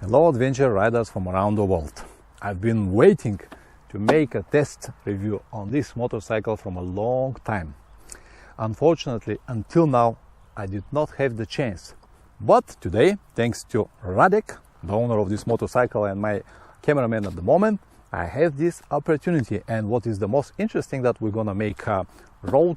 Hello adventure riders from around the world. I've been waiting to make a test review on this motorcycle from a long time. Unfortunately, until now, I did not have the chance. But today, thanks to Radek, the owner of this motorcycle and my cameraman at the moment, I have this opportunity. And what is the most interesting, that we're gonna make a road,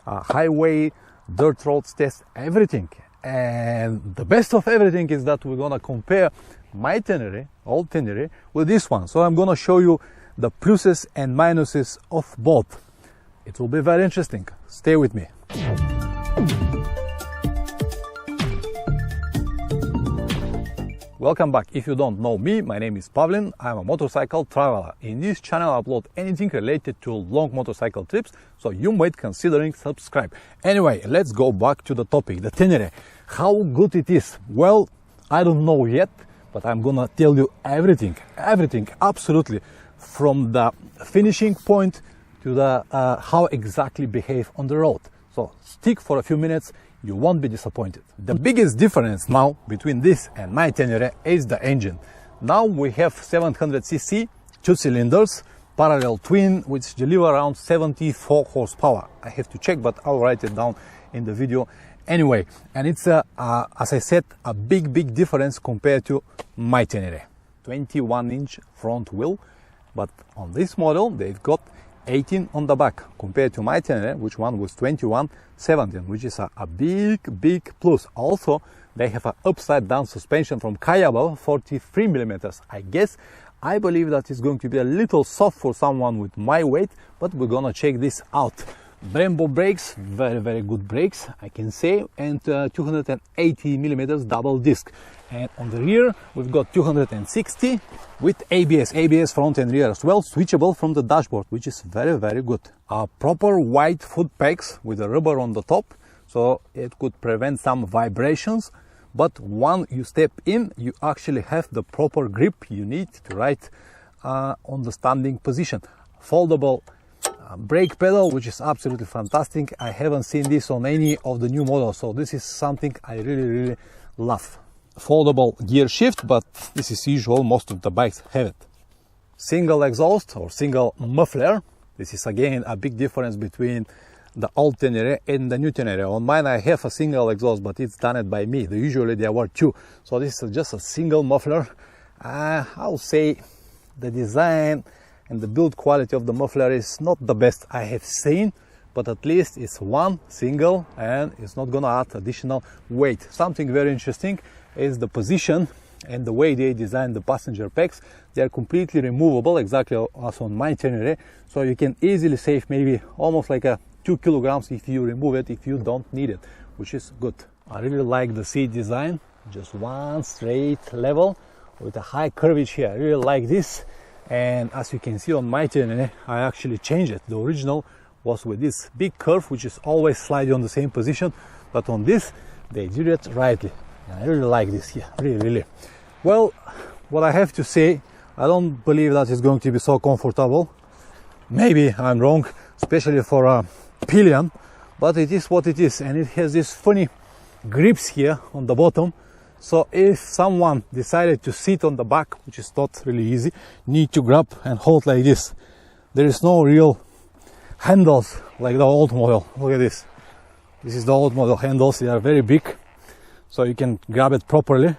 highway, dirt roads test, everything. And the best of everything is that we're gonna compare my Tenere, old Tenere, with this one. So I'm gonna show you the pluses and minuses of both. It will be very interesting. Stay with me. Welcome back. If you don't know me, my name is Pavlin. I'm a motorcycle traveler. In this channel I upload anything related to long motorcycle trips, so you might considering subscribe. Anyway, let's go back to the topic, the Tenere. How good it is? Well, I don't know yet, but I'm gonna tell you everything, absolutely, from the finishing point to the how exactly behave on the road. So stick for a few minutes, you won't be disappointed. The biggest difference now between this and my Tenere is the engine. Now we have 700cc, 2 cylinders, parallel twin, which deliver around 74 horsepower. I have to check, but I'll write it down in the video anyway. And it's, as I said, a big difference compared to my Tenere. 21-inch front wheel, but on this model they've got 18 on the back, compared to my Tenere, which one was 21, 17, which is a big plus. Also, they have an upside down suspension from Kayaba, 43 millimeters. I believe that is going to be a little soft for someone with my weight, but we're gonna check this out. Brembo brakes, very good brakes, I can say, and 280 millimeters double disc. And on the rear we've got 260 with ABS front and rear as well, switchable from the dashboard, which is very good. Proper white foot pegs with a rubber on the top, so it could prevent some vibrations, but when you step in you actually have the proper grip you need to ride on the standing position. Foldable brake pedal, which is absolutely fantastic. I haven't seen this on any of the new models, so this is something I really love. Foldable gear shift, but this is usual, most of the bikes have it. Single exhaust or single muffler. This is again a big difference between the old Tenere and the new Tenere. On mine I have a single exhaust, but it's done it by me. Usually there were two, so this is just a single muffler. I'll say the design and the build quality of the muffler is not the best I have seen, but at least it's one single and it's not gonna add additional weight. Something very interesting is the position and the way they design the passenger packs. They are completely removable, exactly as on my Tenere, so you can easily save maybe almost like 2 kilograms if you remove it, if you don't need it, which is good. I really like the seat design, just one straight level with a high curvature here. I really like this. And as you can see on my Tenere, I actually changed it. The original was with this big curve, which is always sliding on the same position, but on this they did it rightly. And I really like this here, really. Well, what I have to say, I don't believe that it's going to be so comfortable. Maybe I'm wrong, especially for a pillion, but it is what it is, and it has these funny grips here on the bottom. So if someone decided to sit on the back, which is not really easy, need to grab and hold like this. There is no real handles like the old model. Look at this. This is the old model handles. They are very big, so you can grab it properly.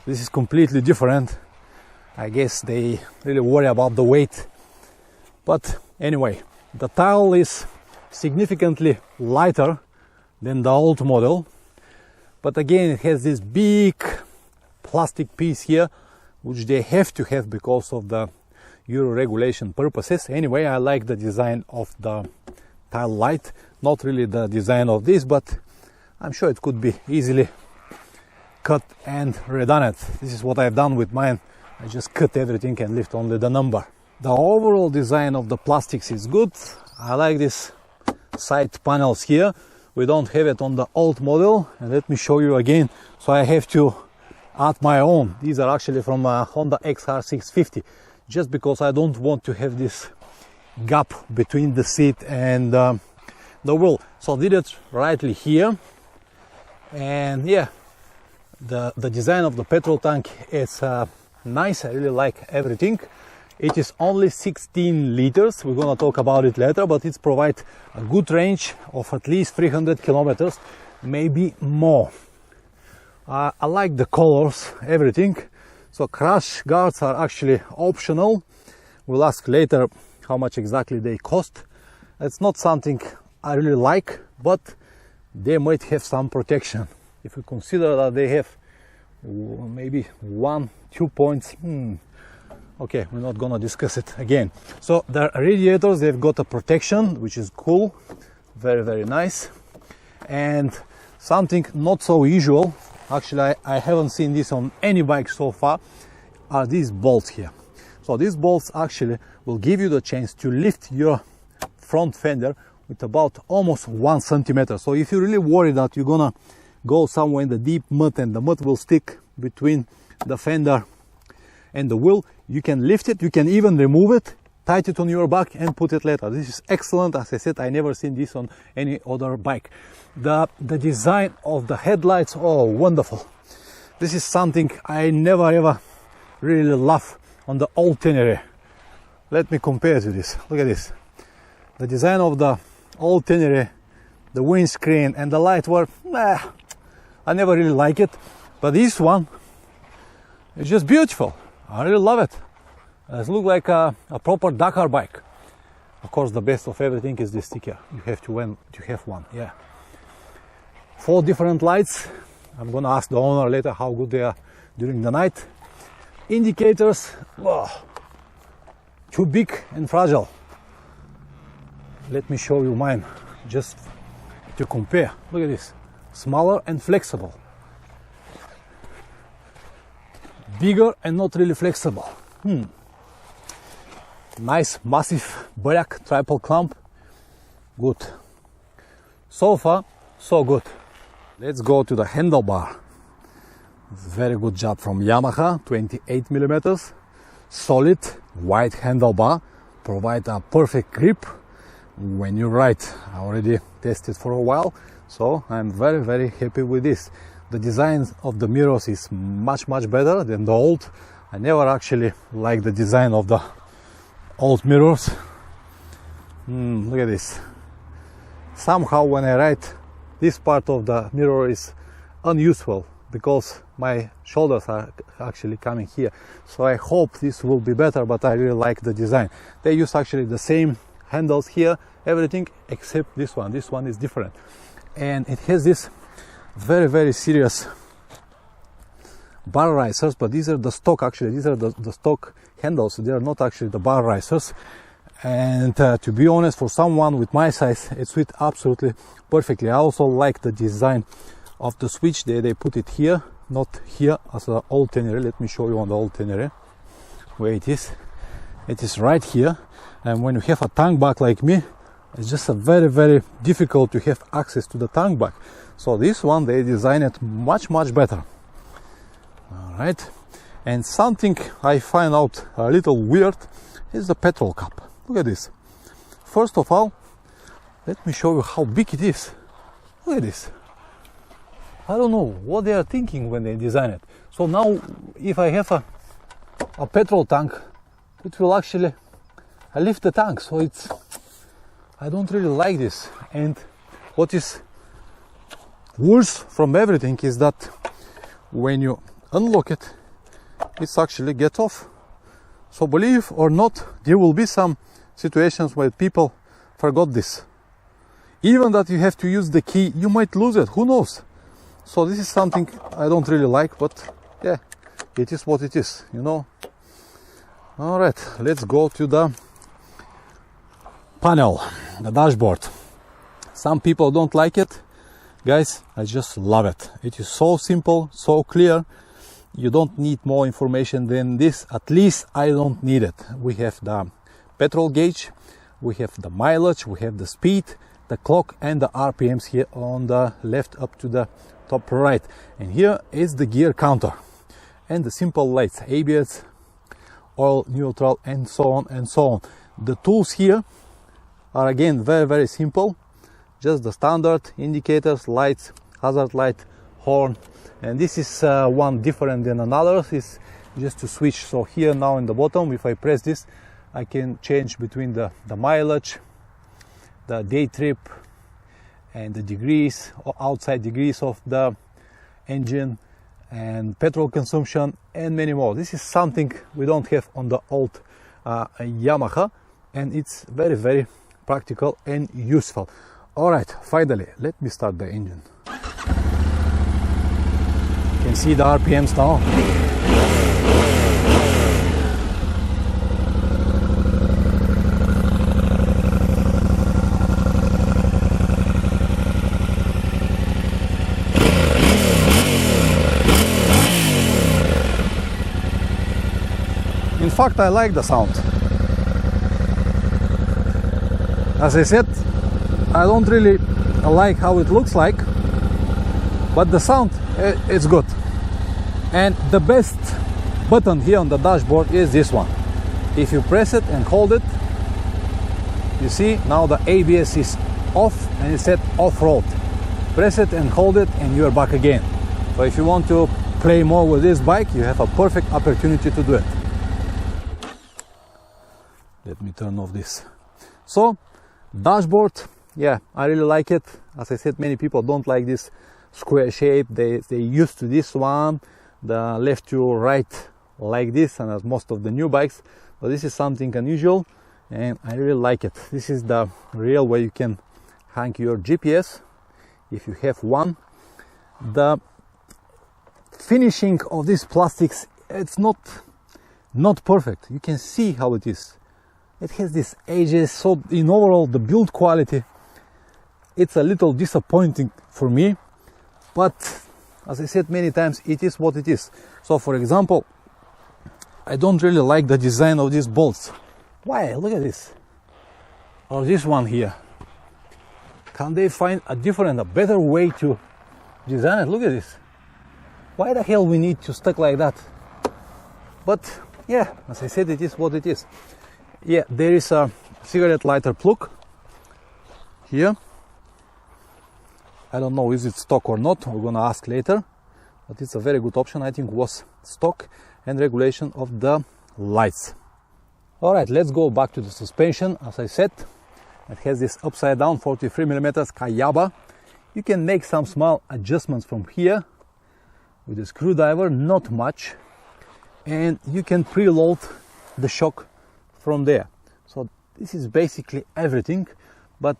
This is completely different. I guess they really worry about the weight. But anyway, the tile is significantly lighter than the old model. But again, it has this big plastic piece here, which they have to have because of the Euro regulation purposes. Anyway, I like the design of the tile light, not really the design of this, but I'm sure it could be easily cut and redone it. This is what I've done with mine. I just cut everything and left only the number. The overall design of the plastics is good. I like these side panels here. We don't have it on the old model, and let me show you again. So I have to add my own. These are actually from Honda XR650, just because I don't want to have this gap between the seat and the wheel. So I did it rightly here, and yeah, The design of the petrol tank is nice. I really like everything. It is only 16 liters. We're gonna talk about it later, but it provides a good range of at least 300 kilometers, maybe more. I like the colors, everything. So crash guards are actually optional. We'll ask later how much exactly they cost. It's not something I really like, but they might have some protection. If you consider that they have maybe 1-2 points, okay, we're not gonna discuss it again. So the radiators, they've got a protection, which is cool, very, very nice. And something not so usual, actually I haven't seen this on any bike so far, are these bolts here. So these bolts actually will give you the chance to lift your front fender with about almost 1 centimeter. So if you're really worried that you're gonna go somewhere in the deep mud and the mud will stick between the fender and the wheel, you can lift it, you can even remove it, tight it on your back and put it later. This is excellent. As I said, I never seen this on any other bike. The design of the headlights, oh, wonderful. This is something I never ever really love on the old Tenere. Let me compare to this. Look at this. The design of the old Tenere, the windscreen and the light were, I never really like it. But this one is just beautiful. I really love it. It looks like a proper Dakar bike. Of course, the best of everything is the sticker. You have to have one, yeah. 4 different lights. I'm gonna ask the owner later how good they are during the night. Indicators, too big and fragile. Let me show you mine, just to compare. Look at this, smaller and flexible. Bigger and not really flexible. Nice, massive black triple clamp. Good. So far, so good. Let's go to the handlebar. Very good job from Yamaha, 28 millimeters. Solid, wide handlebar. Provide a perfect grip when you ride. I already tested for a while, so I'm very, very happy with this. The design of the mirrors is much better than the old. I never actually liked the design of the old mirrors. Look at this. Somehow when I ride, this part of the mirror is unuseful because my shoulders are actually coming here. So I hope this will be better, but I really like the design. They use actually the same handles here, everything except this one. This one is different. And it has this very, very serious bar risers, but these are the stock, actually these are the stock handles. They are not actually the bar risers. And to be honest, for someone with my size, it fits absolutely perfectly. I also like the design of the switch. They put it here, not here as the old Tenere. Let me show you on the old Tenere where it is. It is right here. And when you have a tank bike like me, it's just a very, very difficult to have access to the tank bike. So this one, they designed it much better. All right. And something I find out a little weird is the petrol cap. Look at this. First of all, let me show you how big it is. Look at this. I don't know what they are thinking when they design it. So now, if I have a petrol tank, it will actually lift the tank. So I don't really like this. And what is worse from everything is that when you unlock it, it's actually get off. So believe or not, there will be some situations where people forgot this. Even that you have to use the key, you might lose it, who knows? So this is something I don't really like, but yeah, it is what it is, you know. All right, let's go to the panel, the dashboard. Some people don't like it. Guys, I just love it. It is so simple, so clear. You don't need more information than this. At least I don't need it. We have the petrol gauge, we have the mileage, we have the speed, the clock and the RPMs here on the left up to the top right. And here is the gear counter and the simple lights, ABS, oil, neutral, and so on and so on. The tools here are again very, very simple. Just the standard indicators, lights, hazard light, horn, and this is one different than another. Is just to switch. So here now in the bottom, if I press this, I can change between the mileage, the day trip, and the degrees or outside degrees of the engine, and petrol consumption, and many more. This is something we don't have on the old Yamaha, and it's very, very practical and useful. All right, finally, let me start the engine. You can see the RPMs now. In fact, I like the sound. As I said, I don't really like how it looks like, but the sound, it's good. And the best button here on the dashboard is this one. If you press it and hold it, you see now the ABS is off and it's set off-road. Press it and hold it and you're back again. So if you want to play more with this bike, you have a perfect opportunity to do it. Let me turn off this. So dashboard, yeah, I really like it. As I said, many people don't like this square shape. They used to this one, the left to right like this, and as most of the new bikes. But this is something unusual and I really like it. This is the real way you can hang your GPS if you have one. The finishing of these plastics, it's not perfect. You can see how it is. It has these edges, so in overall the build quality, it's a little disappointing for me, but as I said many times, it is what it is. So for example, I don't really like the design of these bolts. Why? Look at this. Or this one here. Can they find a different, a better way to design it? Look at this. Why the hell we need to stick like that? But yeah, as I said, it is what it is. Yeah, there is a cigarette lighter plug here. I don't know is it stock or not, we're gonna ask later, but it's a very good option. I think was stock, and regulation of the lights. All right, let's go back to the suspension. As I said, it has this upside down 43mm Kayaba. You can make some small adjustments from here with a screwdriver, not much, and you can preload the shock from there. So this is basically everything, but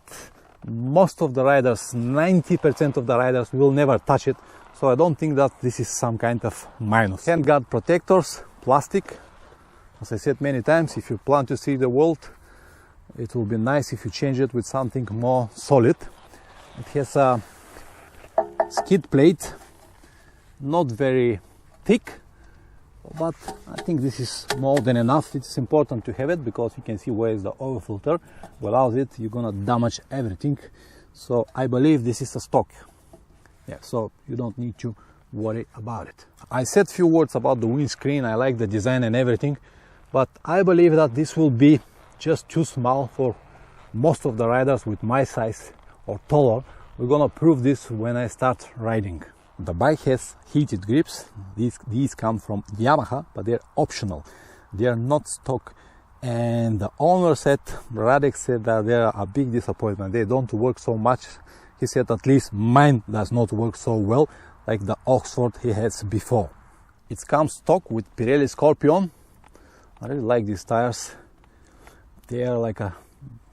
most of the riders, 90% of the riders, will never touch it, so I don't think that this is some kind of minus. Handguard protectors, plastic. As I said many times, if you plan to see the world, it will be nice if you change it with something more solid. It has a skid plate, not very thick, but I think this is more than enough. It's important to have it because you can see where is the oil filter. Without it, you're gonna damage everything. So I believe this is a stock. Yeah, so you don't need to worry about it. I said few words about the windscreen. I like the design and everything, but I believe that this will be just too small for most of the riders with my size or taller. We're gonna prove this when I start riding. The bike has heated grips. These come from Yamaha, but they're optional. They are not stock. And the owner said, Radek said that they are a big disappointment. They don't work so much. He said at least mine does not work so well like the Oxford he has before. It comes stock with Pirelli Scorpion. I really like these tires. They are like a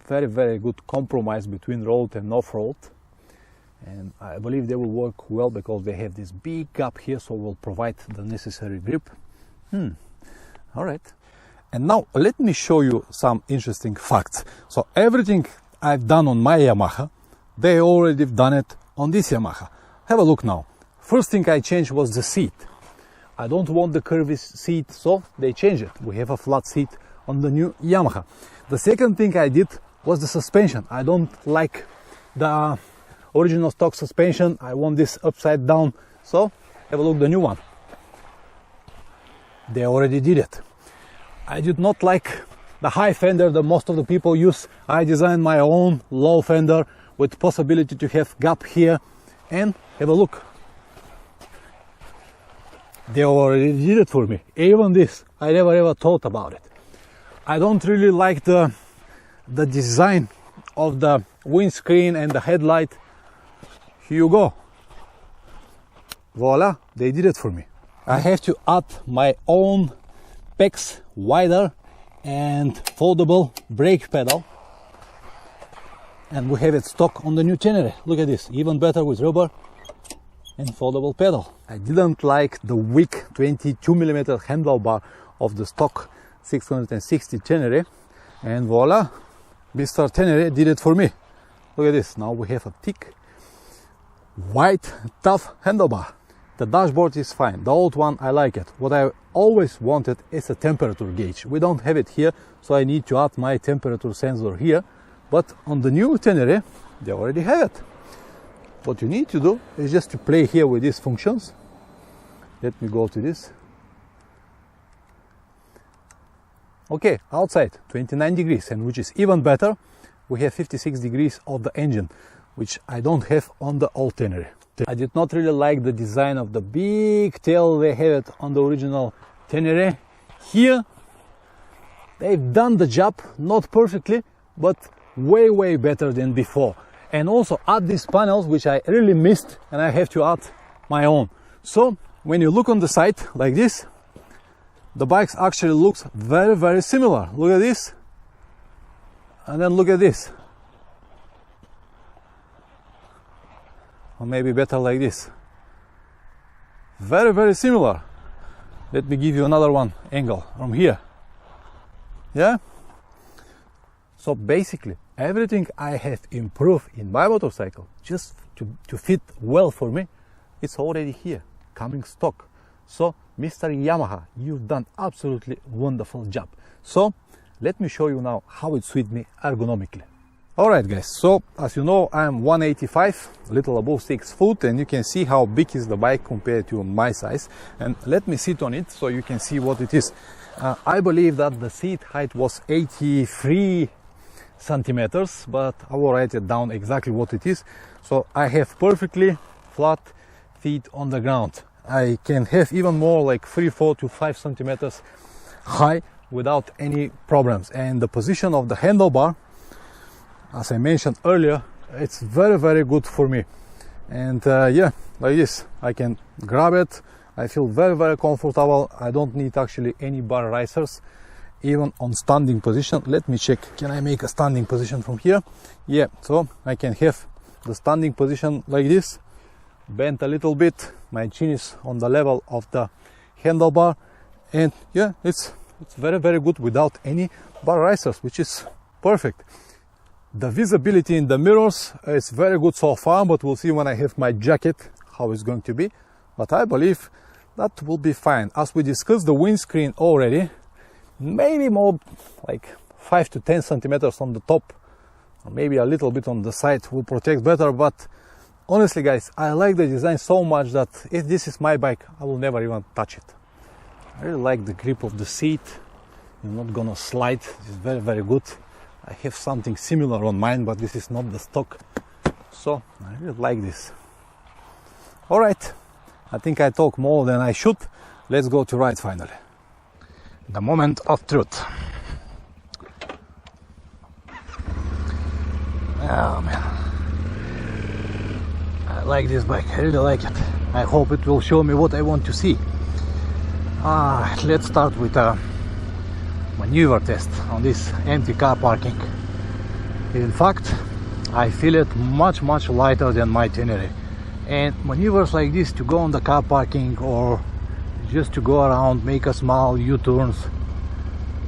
very, very good compromise between road and off-road. And I believe they will work well because they have this big gap here, so will provide the necessary grip. All right. And now let me show you some interesting facts. So everything I've done on my Yamaha, they already done it on this Yamaha. Have a look now. First thing I changed was the seat. I don't want the curvy seat, so they changed it. We have a flat seat on the new Yamaha. The second thing I did was the suspension. I don't like the original stock suspension. I want this upside down, so have a look the new one. They already did it. I did not like the high fender that most of the people use. I designed my own low fender with possibility to have gap here, and have a look. they already did it for me. Even this, I never ever thought about it. I don't really like the design of the windscreen and the headlight. Here you go. Voila, they did it for me. I have to add my own PEX wider and foldable brake pedal, and we have it stock on the new Tenere. Look at this, even better with rubber and foldable pedal. I didn't like the weak 22mm handlebar of the stock 660 Tenere, and voila, Mr. Tenere did it for me. Look at this, now we have a thick, white, tough handlebar. The dashboard is fine, the old one I like it. What I always wanted is a temperature gauge. We don't have it here, so I need to add my temperature sensor here. But on the new Tenere, they already have it. What you need to do is just to play here with these functions. Let me go to this. Okay, outside 29 degrees, and which is even better, we have 56 degrees of the engine, which I don't have on the old Tenere. I did not really like the design of the big tail they have it on the original Tenere. Here they've done the job, not perfectly, but way better than before. And also add these panels, which I really missed, and I have to add my own. So when you look on the side like this, the bikes actually looks very similar. Look at this, and then look at this. Or maybe better like this. Very similar. Let me give you another one angle from here. Yeah? So basically everything I have improved in my motorcycle just to fit well for me, it's already here, coming stock. So Mr. Yamaha, you've done absolutely wonderful job. So let me show you now how it suits me ergonomically. Alright guys, so as you know, I'm 185, a little above 6 foot, and you can see how big is the bike compared to my size. And let me sit on it so you can see what it is. I believe that the seat height was 83 centimeters, but I will write it down exactly what it is. So I have perfectly flat feet on the ground. I can have even more, like 3-4 to 5 centimeters high without any problems. And the position of the handlebar, as I mentioned earlier, it's very good for me. And yeah, like this, I can grab it. I feel very comfortable. I don't need actually any bar risers, even on standing position. Let me check, can I make a standing position from here? Yeah, so I can have the standing position like this, bent a little bit, my chin is on the level of the handlebar, and yeah, it's very good without any bar risers, which is perfect. The visibility in the mirrors is very good so far, but we'll see when I have my jacket how it's going to be. But I believe that will be fine. As we discussed the windscreen already, maybe more like 5 to 10 centimeters on the top, or maybe a little bit on the side will protect better. But honestly guys, I like the design so much that if this is my bike, I will never even touch it. I really like the grip of the seat. You're not gonna slide. It's very good. I have something similar on mine, but this is not the stock, so I really like this. Alright, I think I talk more than I should. Let's go to ride finally. The moment of truth. Oh man, I like this bike, I really like it. I hope it will show me what I want to see. Let's start with a maneuver test on this empty car parking. In fact, I feel it much lighter than my Tenere, and maneuvers like this to go on the car parking or just to go around, make a small U-turns,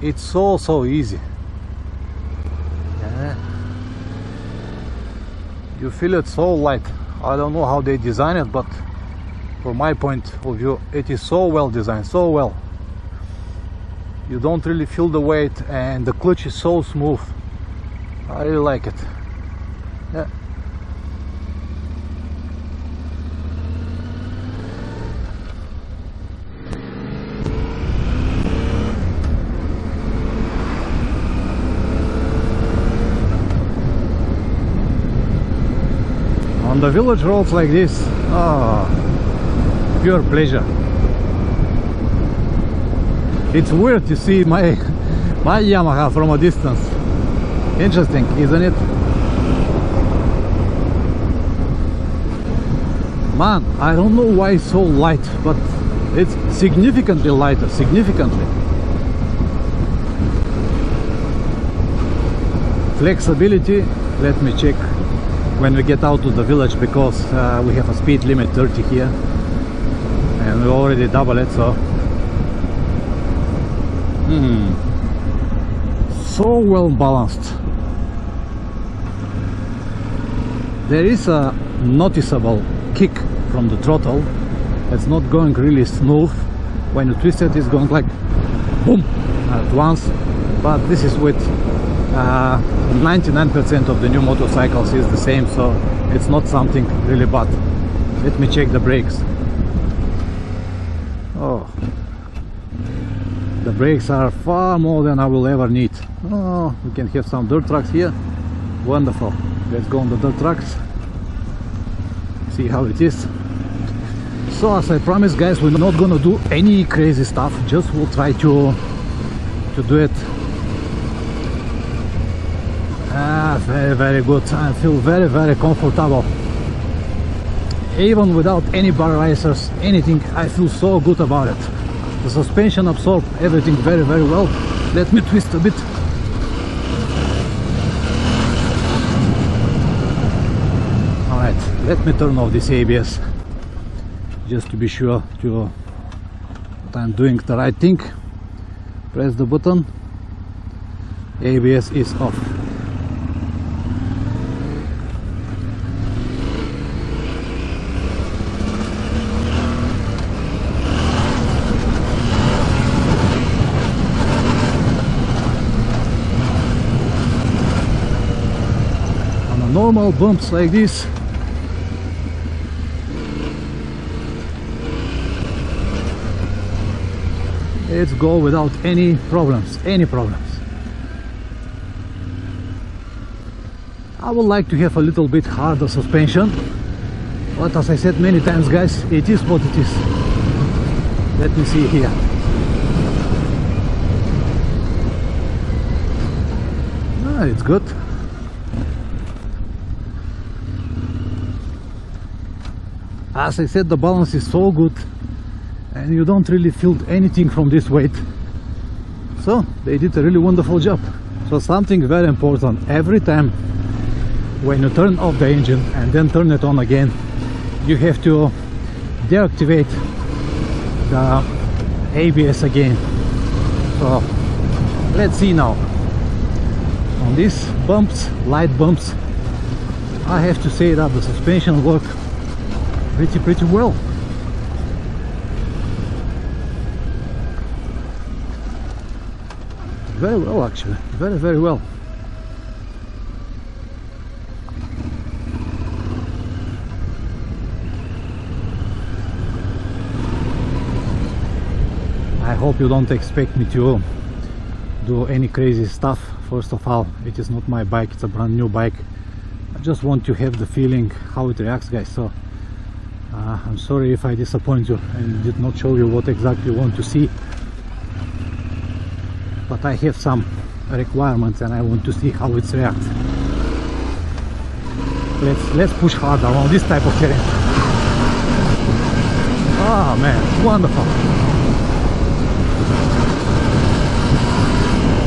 it's so easy. Yeah. You feel it so light. I don't know how they design it, but from my point of view, it is so well designed, so well. You don't really feel the weight, and the clutch is so smooth. I really like it. Yeah. On the village roads like this, pure pleasure. It's weird to see my Yamaha from a distance. Interesting, isn't it? Man, I don't know why it's so light, but it's significantly lighter, significantly. Flexibility, let me check when we get out to the village, because we have a speed limit 30 here and we already double it, so so well balanced. There is a noticeable kick from the throttle. It's not going really smooth. When you twist it, it's going like boom at once, but this is with 99% of the new motorcycles is the same, so it's not something really bad. Let me check the brakes. Oh, the brakes are far more than I will ever need. Oh, we can have some dirt tracks here. Wonderful. Let's go on the dirt tracks, see how it is. So as I promised, guys, we're not gonna do any crazy stuff, just we'll try to do it. Very good. I feel very comfortable, even without any bar risers, anything. I feel so good about it. The suspension absorbs everything very well. Let me twist a bit. Alright, let me turn off this ABS just to be sure that I'm doing the right thing. Press the button. ABS is off. Normal bumps like this, let's go without any problems. I would like to have a little bit harder suspension, but as I said many times, guys, it is what it is. Let me see here. It's good. As I said, the balance is so good and you don't really feel anything from this weight, so they did a really wonderful job. So something very important, every time when you turn off the engine and then turn it on again, you have to deactivate the ABS again. So let's see now. On these bumps, light bumps, I have to say that the suspension works pretty well. Very well, actually. Very well. I hope you don't expect me to do any crazy stuff. First of all, it is not my bike, it's a brand new bike. I just want to have the feeling how it reacts, guys. So I'm sorry if I disappoint you and did not show you what exactly you want to see, but I have some requirements and I want to see how it reacts. Let's push harder on this type of terrain. Oh man, wonderful.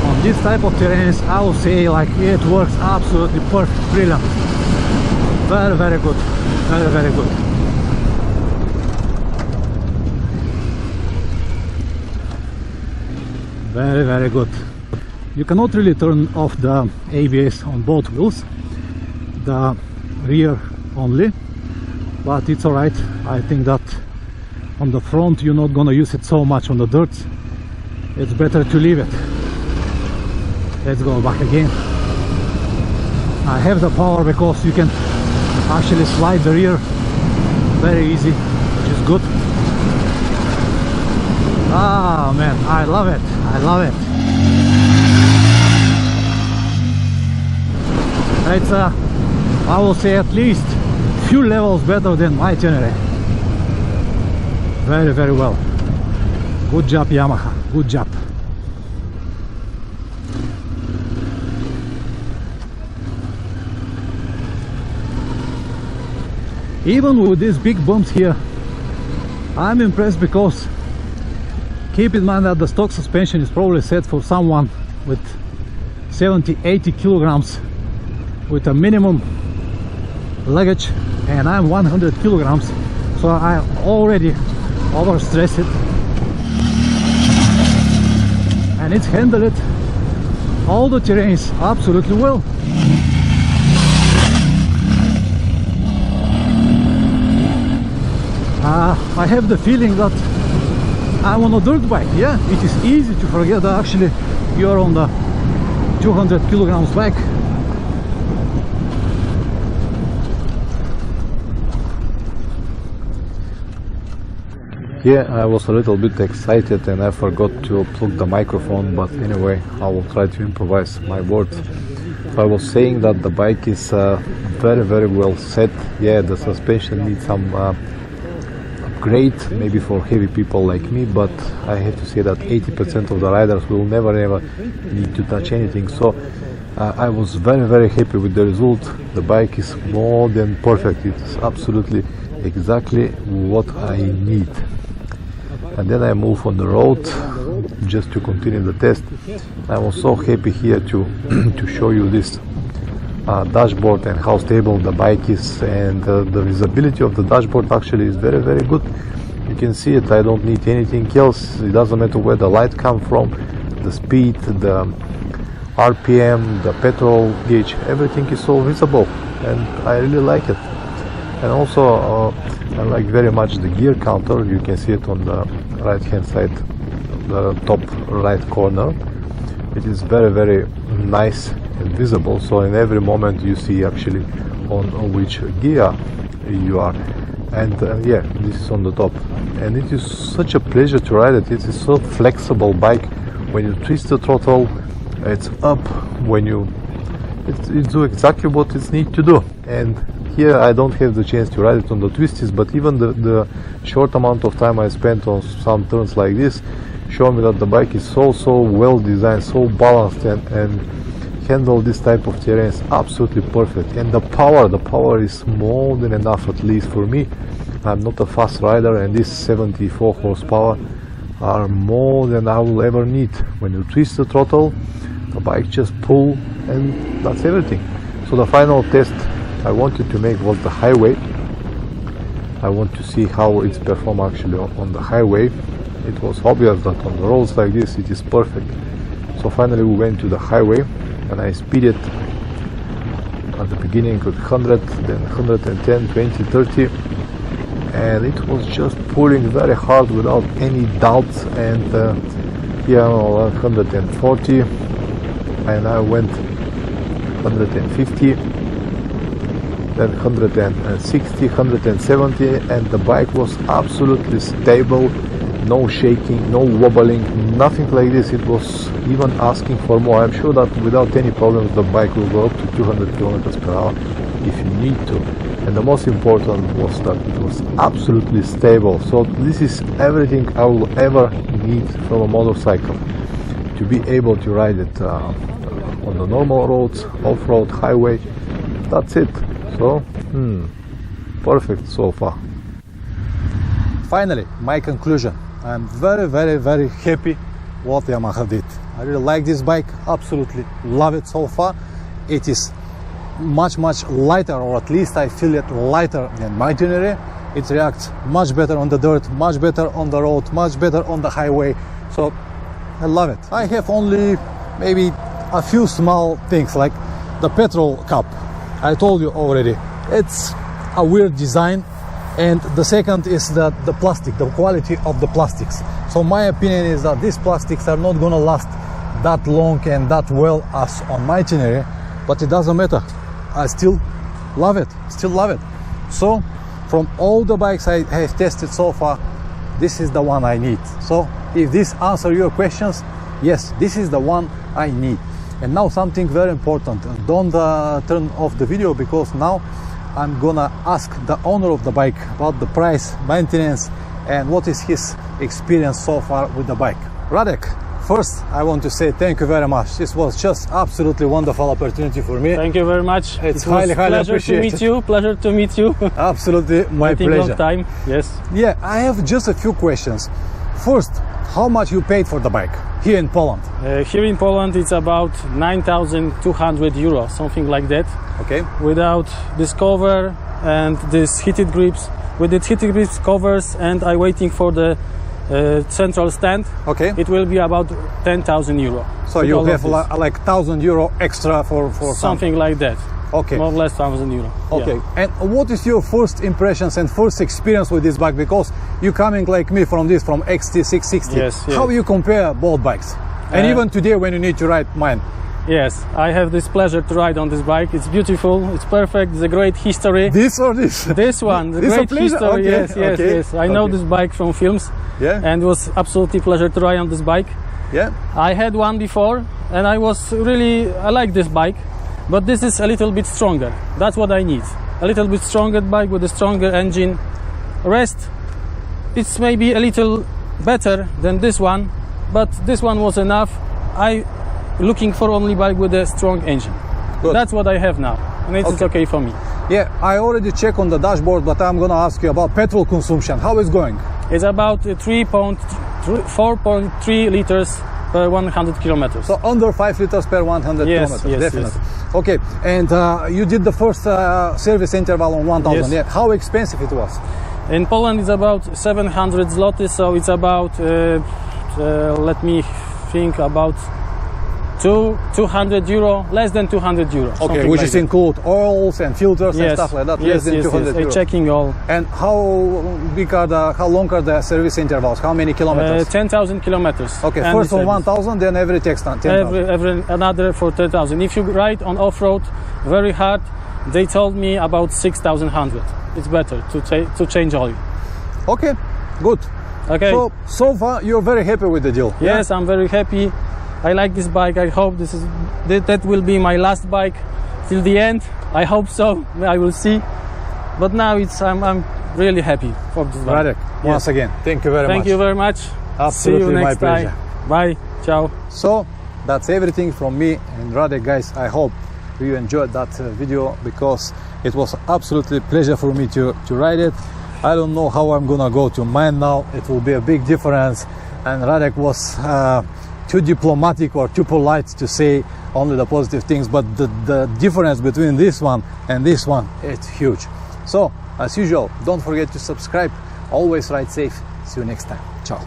On this type of terrains, I will say like it works absolutely perfect, brilliant. Very good, very good. Very good. You cannot really turn off the ABS on both wheels, the rear only, but it's alright. I think that on the front you're not gonna use it so much on the dirt. It's better to leave it. Let's go back again. I have the power because you can actually slide the rear very easy, which is good. Ah man, I love it. It's I will say at least few levels better than my Tenere. Very well. Good job, Yamaha, good job. Even with these big bumps here, I'm impressed, because keep in mind that the stock suspension is probably set for someone with 70-80 kilograms with a minimum luggage, and I'm 100 kilograms, so I already overstressed it, and it's handled it all the terrains absolutely well. I have the feeling that I'm on a dirt bike. Yeah, it is easy to forget that actually you're on the 200 kilograms bike. Yeah, I was a little bit excited and I forgot to plug the microphone, but anyway, I will try to improvise my words. So I was saying that the bike is very well set. Yeah, the suspension needs some upgrade, maybe for heavy people like me, but I have to say that 80% of the riders will never need to touch anything. So I was very happy with the result. The bike is more than perfect. It's absolutely exactly what I need. And then I move on the road just to continue the test. I was so happy here to show you this dashboard and how stable the bike is, and the visibility of the dashboard actually is very good. You can see it. I don't need anything else. It doesn't matter where the light comes from, the speed, the RPM, the petrol gauge, everything is so visible, and I really like it. And also I like very much the gear counter. You can see it on the right hand side, the top right corner. It is very nice and visible, so in every moment you see actually on which gear you are. And yeah, this is on the top, and it is such a pleasure to ride it. It is so flexible bike. When you twist the throttle, it's up. When it do exactly what it needs to do. And here I don't have the chance to ride it on the twisties, but even the short amount of time I spent on some turns like this show me that the bike is so well designed, so balanced, and handle this type of terrains absolutely perfect. And the power is more than enough, at least for me. I'm not a fast rider, and this 74 horsepower are more than I will ever need. When you twist the throttle, the bike just pull, and that's everything. So the final test I wanted to make was the highway. I want to see how it's performed actually on the highway. It was obvious that on the roads like this it is perfect. So finally we went to the highway, and I speeded at the beginning with 100, then 110, 20, 30, and it was just pulling very hard without any doubts. And here on 140, and I went 150, then 160, 170, and the bike was absolutely stable. No shaking, no wobbling, nothing like this. It was even asking for more. I'm sure that without any problems the bike will go up to 200 kilometers per hour if you need to. And the most important was that it was absolutely stable. So this is everything I will ever need from a motorcycle, to be able to ride it on the normal roads, off-road, highway. That's it. So perfect so far. Finally, my conclusion. I'm very happy what Yamaha did. I really like this bike, absolutely love it so far. It is much lighter, or at least I feel it lighter than my Tenere. It reacts much better on the dirt, much better on the road, much better on the highway. So I love it. I have only maybe a few small things, like the petrol cup. I told you already, it's a weird design. And the second is that the plastic, the quality of the plastics. So my opinion is that these plastics are not gonna last that long and that well as on my Tenere, but it doesn't matter. I still love it, So from all the bikes I have tested so far, this is the one I need. So if this answers your questions, yes, this is the one I need. And now something very important. Don't turn off the video, because now I'm gonna ask the owner of the bike about the price, maintenance, and what is his experience so far with the bike. Radek, first I want to say thank you very much. This was just absolutely wonderful opportunity for me. Thank you very much. It's highly appreciated. Pleasure to meet you. Absolutely my pleasure. Long time. Yes. Yeah, I have just a few questions. First, how much you paid for the bike here in Poland? Here in Poland it's about 9,200 euros, something like that. Okay. Without this cover and this heated grips. With the heated grips covers, and I'm waiting for the central stand. Okay. It will be about 10,000 euro. So you have like 1,000 euro extra for something like that. Okay. More or less 1,000 euro. Okay. Yeah. And what is your first impressions and first experience with this bike? Because you coming like me from XT660. Yes. How you compare both bikes? And even today when you need to ride mine. Yes, I have this pleasure to ride on this bike. It's beautiful, it's perfect, it's a great history. This or this? This one, the this great history. Okay. Yes. I know this bike from films. Yeah. And it was absolutely pleasure to ride on this bike. Yeah. I had one before and I like this bike, but this is a little bit stronger. That's what I need. A little bit stronger bike with a stronger engine. Rest, it's maybe a little better than this one, but this one was enough. Looking for only bike with a strong engine. Good. That's what I have now, and it's okay for me. Yeah, I already checked on the dashboard, but I'm gonna ask you about petrol consumption. How is going? It's about 4.3 liters per 100 kilometers. So under 5 liters per 100 kilometers, yes, definitely. Yes. Okay, and you did the first service interval on 1,000. Yes. Yeah. How expensive it was? In Poland, it's about 700 zloty, so it's about let me think, about 200 euro, less than 200 euro. Okay, which is include oils and filters and stuff like that. Yes, less than 200 euro. Checking all. And how long are the service intervals? How many kilometers? 10,000 kilometers. Okay, first on 1,000, then every 10,000. Every another for 10,000. If you ride on off-road very hard, they told me about 6,100. It's better to change oil. Okay, good. Okay. So far you're very happy with the deal. Yes, yeah? I'm very happy. I like this bike. I hope that will be my last bike till the end. I hope so. I will see. But now I'm really happy for this bike. Radek, once again, thank you very much. Thank you very much. Absolutely, see you next my pleasure. time. Bye. Ciao. So that's everything from me and Radek, guys. I hope you enjoyed that video, because it was absolutely pleasure for me to ride it. I don't know how I'm gonna go to mine now. It will be a big difference, and Radek was too diplomatic or too polite to say only the positive things, but the difference between this one and this one, it's huge. So as usual, don't forget to subscribe. Always ride safe. See you next time. Ciao.